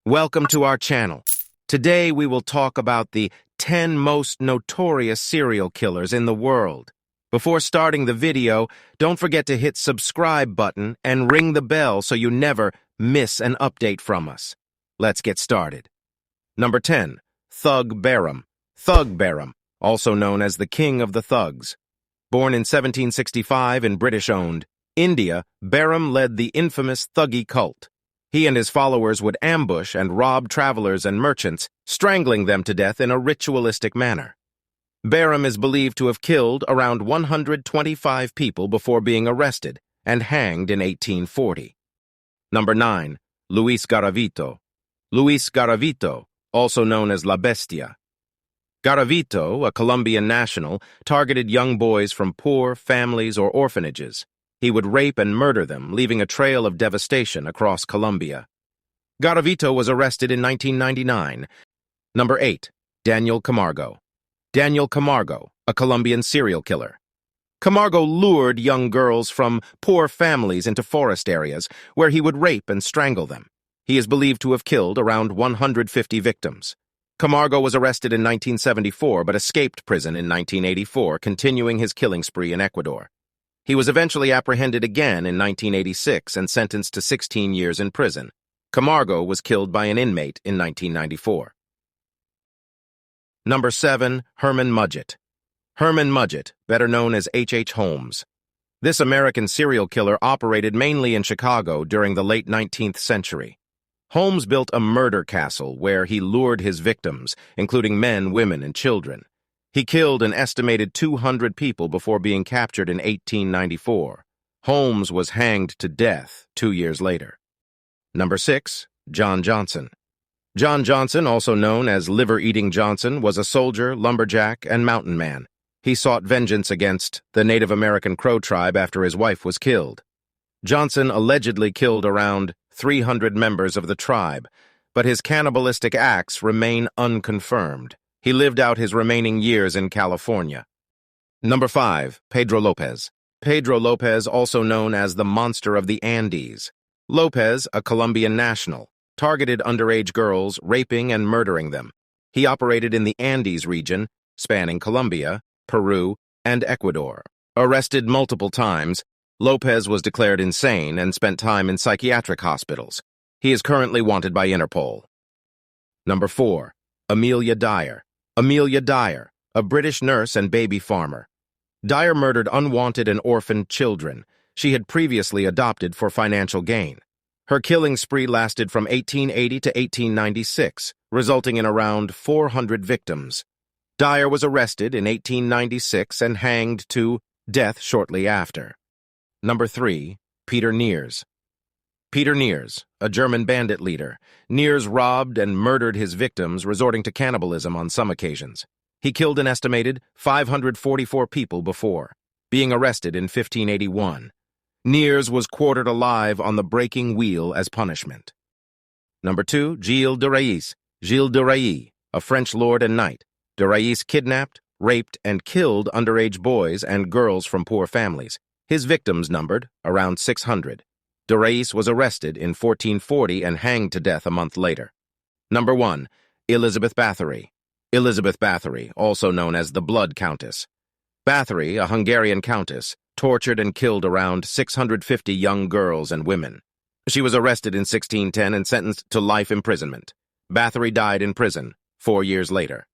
Welcome to our channel. Today we will talk about the 10 most notorious serial killers in the world. Before starting the video, don't forget to hit subscribe button and ring the bell so you never miss an update from us. Let's get started. Number 10. Thug Barem. Thug Barem, also known as the King of the Thugs. Born in 1765 in British-owned India, Barem led the infamous Thuggee cult. He and his followers would ambush and rob travelers and merchants, strangling them to death in a ritualistic manner. Barem is believed to have killed around 125 people before being arrested and hanged in 1840. Number 9. Luis Garavito. Luis Garavito, also known as La Bestia. Garavito, a Colombian national, targeted young boys from poor families or orphanages. He would rape and murder them, leaving a trail of devastation across Colombia. Garavito was arrested in 1999. Number 8. Daniel Camargo. Daniel Camargo, a Colombian serial killer. Camargo lured young girls from poor families into forest areas, where he would rape and strangle them. He is believed to have killed around 150 victims. Camargo was arrested in 1974 but escaped prison in 1984, continuing his killing spree in Ecuador. He was eventually apprehended again in 1986 and sentenced to 16 years in prison. Camargo was killed by an inmate in 1994. Number 7. Hermann Mudget. Hermann Mudget, better known as H.H. Holmes. This American serial killer operated mainly in Chicago during the late 19th century. Holmes built a murder castle where he lured his victims, including men, women, and children. He killed an estimated 200 people before being captured in 1894. Holmes was hanged to death 2 years later. Number 6. John Johnson. John Johnson, also known as Liver-Eating Johnson, was a soldier, lumberjack, and mountain man. He sought vengeance against the Native American Crow tribe after his wife was killed. Johnson allegedly killed around 300 members of the tribe, but his cannibalistic acts remain unconfirmed. He lived out his remaining years in California. Number 5. Pedro Lopez. Pedro Lopez, also known as the Monster of the Andes. Lopez, a Colombian national, targeted underage girls, raping and murdering them. He operated in the Andes region, spanning Colombia, Peru, and Ecuador. Arrested multiple times, Lopez was declared insane and spent time in psychiatric hospitals. He is currently wanted by Interpol. Number 4. Amelia Dyer. Amelia Dyer, a British nurse and baby farmer. Dyer murdered unwanted and orphaned children she had previously adopted for financial gain. Her killing spree lasted from 1880 to 1896, resulting in around 400 victims. Dyer was arrested in 1896 and hanged to death shortly after. Number 3. Peter Neers. Peter Neers, a German bandit leader. Neers robbed and murdered his victims, resorting to cannibalism on some occasions. He killed an estimated 544 people before being arrested in 1581. Neers was quartered alive on the breaking wheel as punishment. Number 2. Gilles de Rais. Gilles de Rais, a French lord and knight. De Rais kidnapped, raped, and killed underage boys and girls from poor families. His victims numbered around 600. De Rais was arrested in 1440 and hanged to death a month later. Number 1. Elizabeth Bathory. Elizabeth Bathory, also known as the Blood Countess. Bathory, a Hungarian countess, tortured and killed around 650 young girls and women. She was arrested in 1610 and sentenced to life imprisonment. Bathory died in prison 4 years later.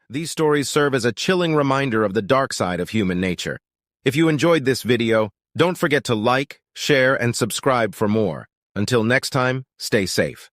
These stories serve as a chilling reminder of the dark side of human nature. If you enjoyed this video, don't forget to like, share, and subscribe for more. Until next time, stay safe.